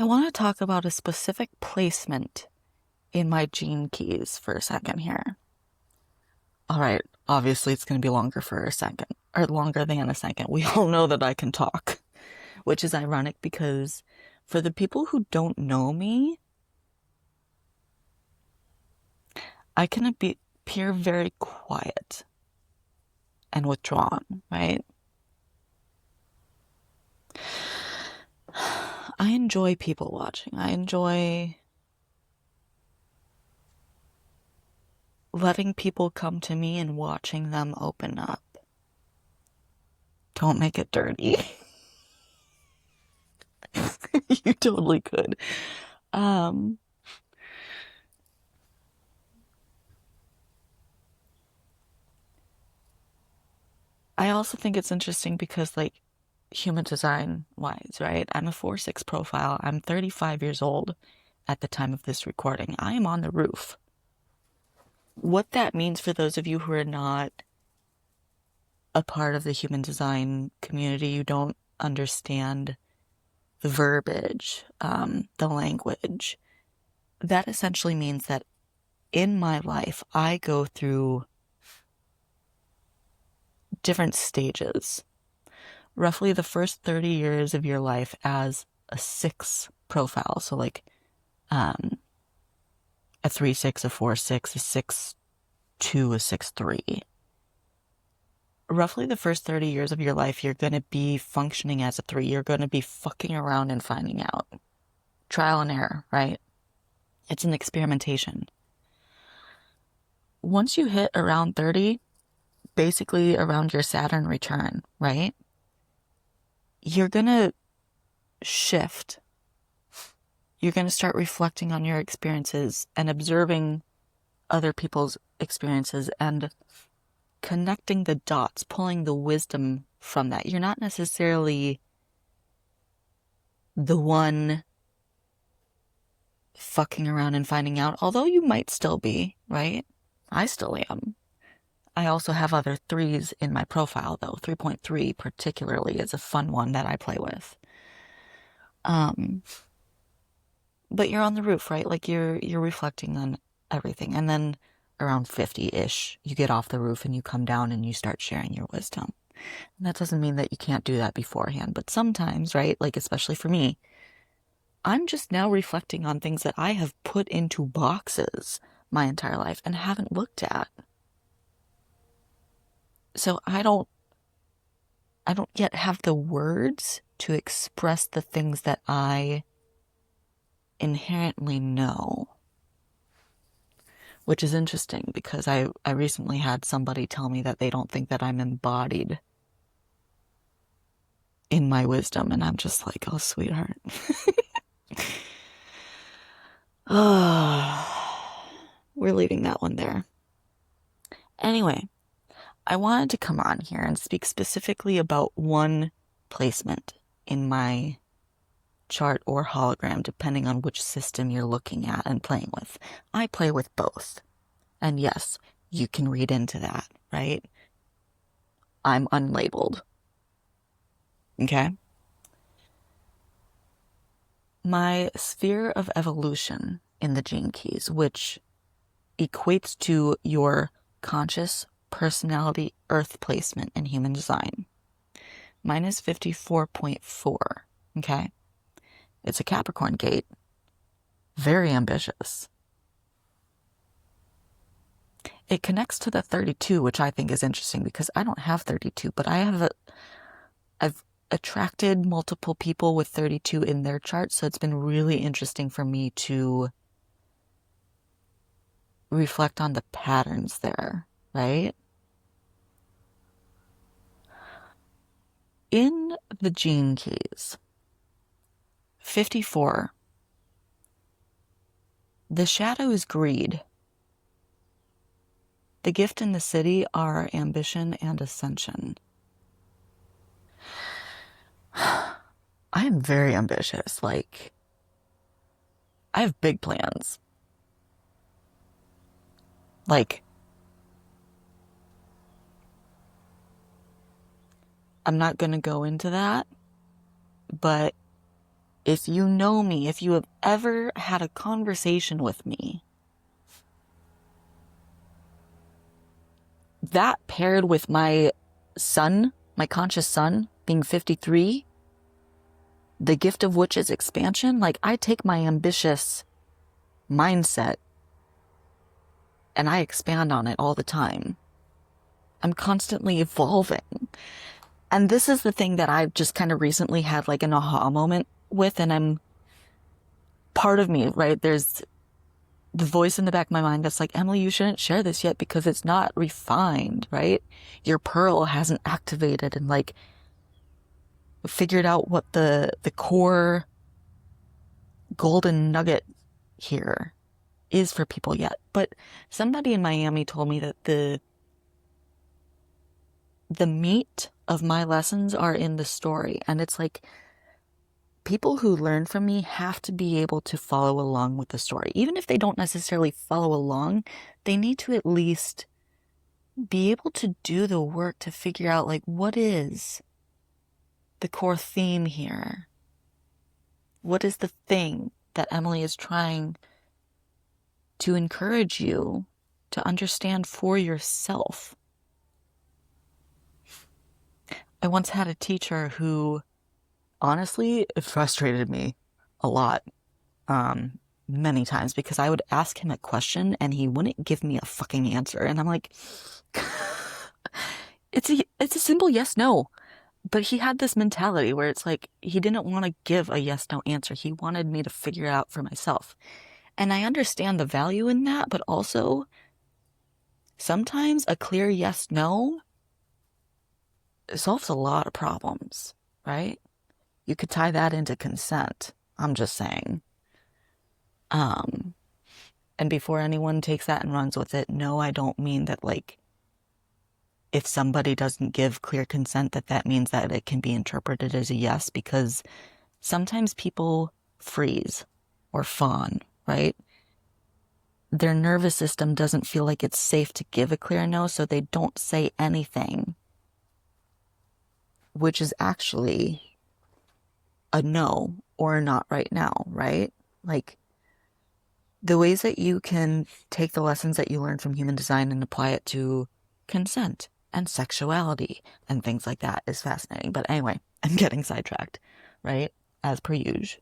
I want to talk about a specific placement in my gene keys for a second here. All right, obviously it's going to be longer for a second, or longer than a second. We all know that I can talk, which is ironic because for the people who don't know me, I can appear very quiet and withdrawn, right? I enjoy people watching. I enjoy letting people come to me and watching them open up. Don't make it dirty. You totally could. Um, I also think it's interesting because, like, human design wise, right? I'm a 4-6 profile. I'm 35 years old at the time of this recording. I am on the roof. What that means for those of you who are not a part of the human design community, you don't understand the verbiage, the language. That essentially means that in my life, I go through different stages. Roughly the first 30 years of your life as a 6 profile. So like a 3-6, a 4-6, a 6-2, a 6-3. Roughly the first 30 years of your life, you're going to be functioning as a 3. You're going to be fucking around and finding out. Trial and error, right? It's an experimentation. Once you hit around 30, basically around your Saturn return, right? You're going to shift. You're going to start reflecting on your experiences and observing other people's experiences and connecting the dots, pulling the wisdom from that. You're not necessarily the one fucking around and finding out, although you might still be, right? I still am. I also have other 3s in my profile, though. 3.3 particularly is a fun one that I play with. But you're on the roof, right? Like you're reflecting on everything. And then around 50-ish, you get off the roof and you come down and you start sharing your wisdom. And that doesn't mean that you can't do that beforehand, but sometimes, right? Like especially for me, I'm just now reflecting on things that I have put into boxes my entire life and haven't looked at. So I don't yet have the words to express the things that I inherently know. Which is interesting because I recently had somebody tell me that they don't think that I'm embodied in my wisdom. And I'm just like, oh, sweetheart. We're leaving that one there. Anyway, I wanted to come on here and speak specifically about one placement in my chart or hologram, depending on which system you're looking at and playing with. I play with both. And yes, you can read into that, right? I'm unlabeled. Okay? My sphere of evolution in the gene keys, which equates to your conscious personality earth placement in human design. Mine is 54.4, okay? It's a Capricorn gate. Very ambitious. It connects to the 32, which I think is interesting because I don't have 32, but I've attracted multiple people with 32 in their chart, so it's been really interesting for me to reflect on the patterns there, right? In the gene keys, 54, the shadow is greed. The gift and the city are ambition and ascension. I am very ambitious. Like, I have big plans. Like, I'm not going to go into that, but If you know me, if you have ever had a conversation with me, that paired with my son, my conscious son, being 53, the gift of which is expansion, like I take my ambitious mindset and I expand on it all the time. I'm constantly evolving. And this is the thing that I've just kind of recently had like an aha moment with, and I'm part of me, right? There's the voice in the back of my mind that's like, Emily, you shouldn't share this yet because it's not refined, right? Your pearl hasn't activated and like figured out what the core golden nugget here is for people yet. But somebody in Miami told me that the meat of my lessons are in the story. And it's like people who learn from me have to be able to follow along with the story. Even if they don't necessarily follow along, they need to at least be able to do the work to figure out like what is the core theme here? What is the thing that Emily is trying to encourage you to understand for yourself? I once had a teacher who honestly it frustrated me a lot, many times, because I would ask him a question and he wouldn't give me a fucking answer. And I'm like, it's a simple yes, no. But he had this mentality where it's like he didn't want to give a yes, no answer. He wanted me to figure it out for myself. And I understand the value in that, but also sometimes a clear yes, no solves a lot of problems, right? You could tie that into consent. I'm just saying. And before anyone takes that and runs with it, no, I don't mean that like if somebody doesn't give clear consent that means that it can be interpreted as a yes, because sometimes people freeze or fawn, right? Their nervous system doesn't feel like it's safe to give a clear no, so they don't say anything, which is actually a no or a not right now, right? Like the ways that you can take the lessons that you learn from human design and apply it to consent and sexuality and things like that is fascinating. But anyway, I'm getting sidetracked, right? As per usual.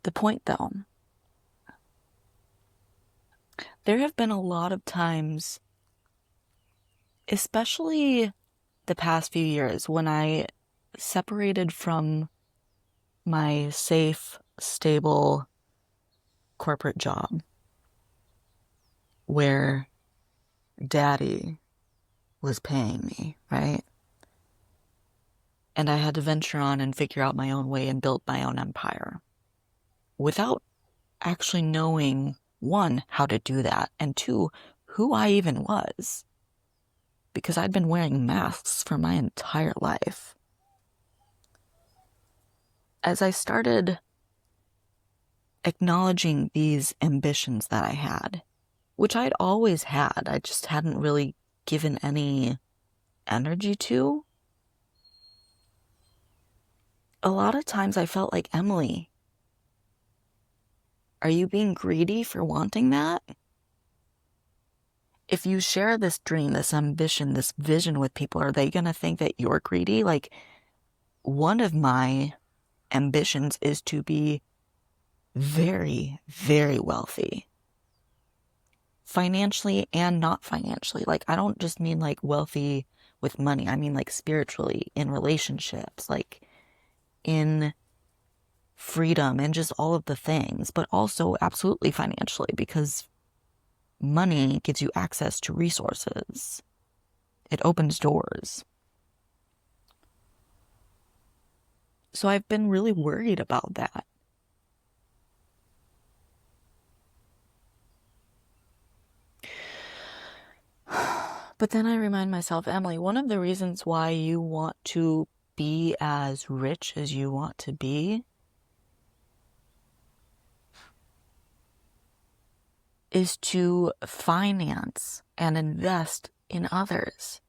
The point though, there have been a lot of times, especially the past few years, when I separated from my safe, stable corporate job where daddy was paying me, right? And I had to venture on and figure out my own way and build my own empire without actually knowing, one, how to do that, and two, who I even was. Because I'd been wearing masks for my entire life. As I started acknowledging these ambitions that I had, which I'd always had, I just hadn't really given any energy to, a lot of times I felt like, Emily, are you being greedy for wanting that? If you share this dream, this ambition, this vision with people, are they going to think that you're greedy? Like, one of my ambitions is to be very, very wealthy. Financially and not financially. Like, I don't just mean like wealthy with money. I mean like spiritually, in relationships, like in freedom and just all of the things, but also absolutely financially, because money gives you access to resources. It opens doors. So I've been really worried about that. But then I remind myself, Emily, one of the reasons why you want to be as rich as you want to be is to finance and invest in others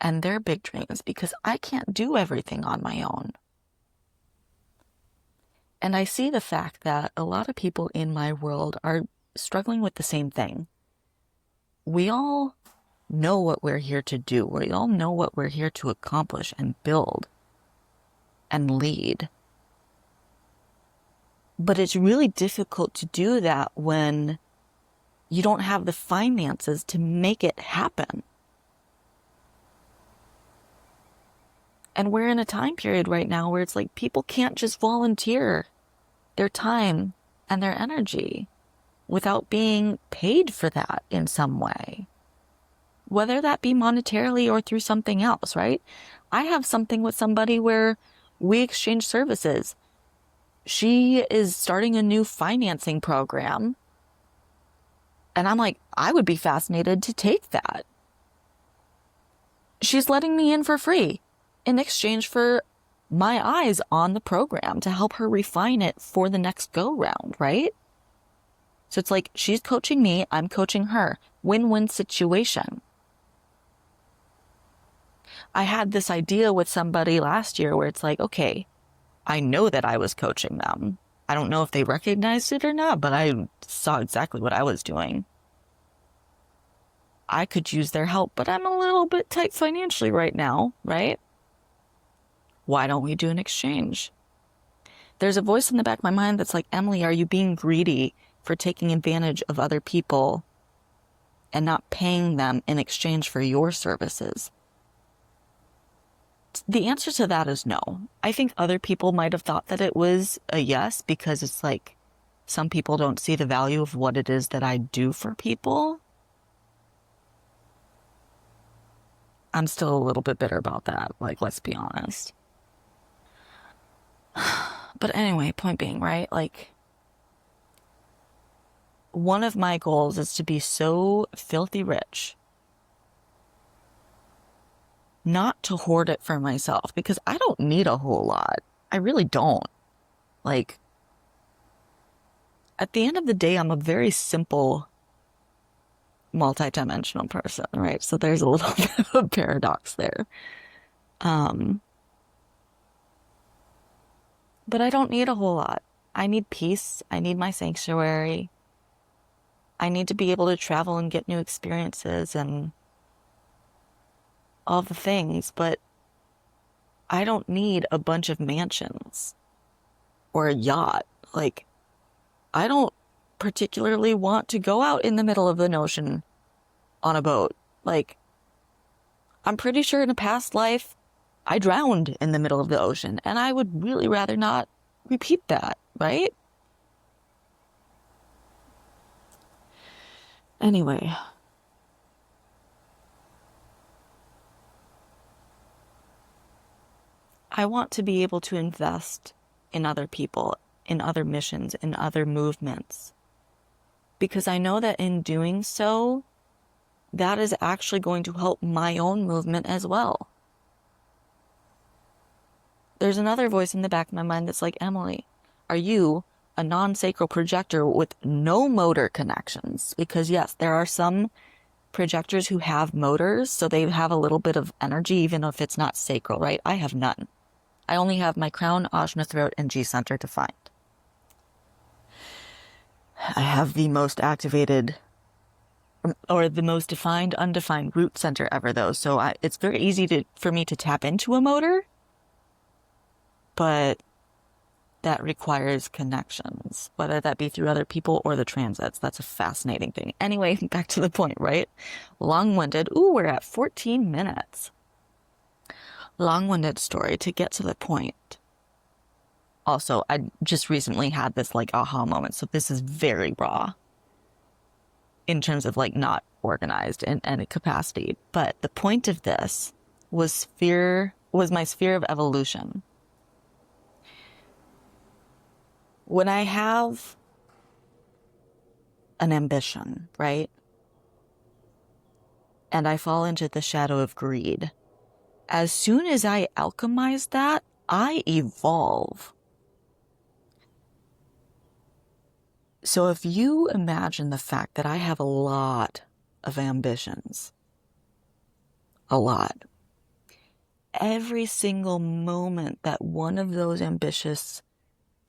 and their big dreams, because I can't do everything on my own. And I see the fact that a lot of people in my world are struggling with the same thing. We all know what we're here to do. We all know what we're here to accomplish and build and lead. But it's really difficult to do that when you don't have the finances to make it happen. And we're in a time period right now where it's like people can't just volunteer their time and their energy without being paid for that in some way, whether that be monetarily or through something else, right? I have something with somebody where we exchange services. She is starting a new financing program. And I'm like, I would be fascinated to take that. She's letting me in for free in exchange for my eyes on the program to help her refine it for the next go round, right? So it's like she's coaching me, I'm coaching her. Win-win situation. I had this idea with somebody last year where it's like, okay, I know that I was coaching them. I don't know if they recognized it or not, but I saw exactly what I was doing. I could use their help, but I'm a little bit tight financially right now, right? Why don't we do an exchange? There's a voice in the back of my mind that's like, Emily, are you being greedy for taking advantage of other people and not paying them in exchange for your services? The answer to that is no. I think other people might have thought that it was a yes, because it's like some people don't see the value of what it is that I do for people. I'm still a little bit bitter about that. Like, let's be honest. But anyway, point being, right? Like, one of my goals is to be so filthy rich, not to hoard it for myself, because I don't need a whole lot. I really don't. Like, at the end of the day, I'm a very simple, multi-dimensional person, right? So there's a little bit of a paradox there. But I don't need a whole lot. I need peace. I need my sanctuary. I need to be able to travel and get new experiences and all the things, but I don't need a bunch of mansions or a yacht. Like, I don't particularly want to go out in the middle of the ocean on a boat. Like, I'm pretty sure in a past life, I drowned in the middle of the ocean, and I would really rather not repeat that, right? Anyway, I want to be able to invest in other people, in other missions, in other movements, because I know that in doing so, that is actually going to help my own movement as well. There's another voice in the back of my mind that's like, Emily, are you a non-sacral projector with no motor connections? Because yes, there are some projectors who have motors, so they have a little bit of energy, even if it's not sacral, right? I have none. I only have my crown, ajna, throat, and G center defined. I have the most activated, or the most defined, undefined root center ever, though. So it's very easy for me to tap into a motor, but that requires connections, whether that be through other people or the transits. That's a fascinating thing. Anyway, back to the point, right? Long-winded. Ooh, we're at 14 minutes. Long-winded story to get to the point. Also, I just recently had this like aha moment, so this is very raw in terms of like not organized in any capacity. But the point of this was my sphere of evolution. When I have an ambition, right? And I fall into the shadow of greed, as soon as I alchemize that, I evolve. So if you imagine the fact that I have a lot of ambitions, a lot, every single moment that one of those ambitious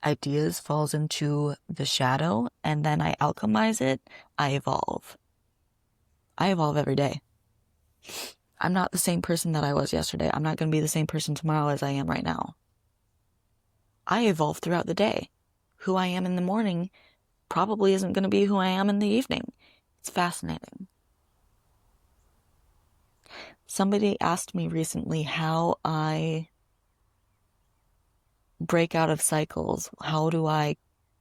ideas falls into the shadow and then I alchemize it, I evolve. I evolve every day. I'm not the same person that I was yesterday. I'm not going to be the same person tomorrow as I am right now. I evolve throughout the day. Who I am in the morning probably isn't going to be who I am in the evening. It's fascinating. Somebody asked me recently how I break out of cycles. How do I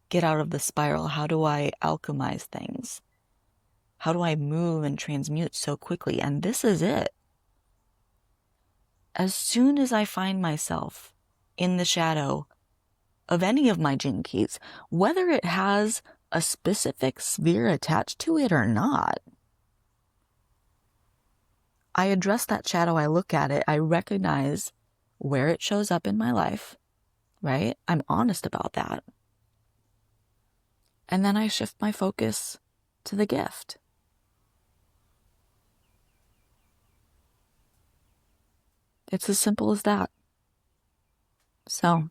get out of the spiral? How do I alchemize things? How do I move and transmute so quickly? And this is it. As soon as I find myself in the shadow of any of my gene keys, whether it has a specific sphere attached to it or not, I address that shadow, I look at it, I recognize where it shows up in my life, right? I'm honest about that. And then I shift my focus to the gift. It's as simple as that. So,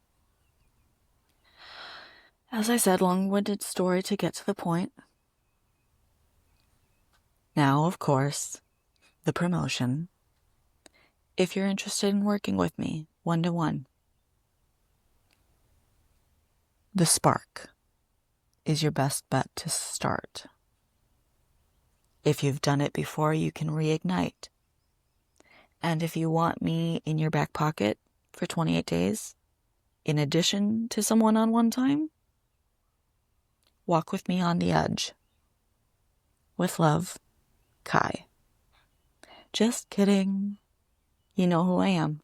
as I said, long-winded story to get to the point. Now, of course, the promotion. If you're interested in working with me, one-to-one, the spark is your best bet to start. If you've done it before, you can reignite. And if you want me in your back pocket for 28 days, in addition to some one-on-one time, walk with me on the edge. With love, Kai. Just kidding. You know who I am.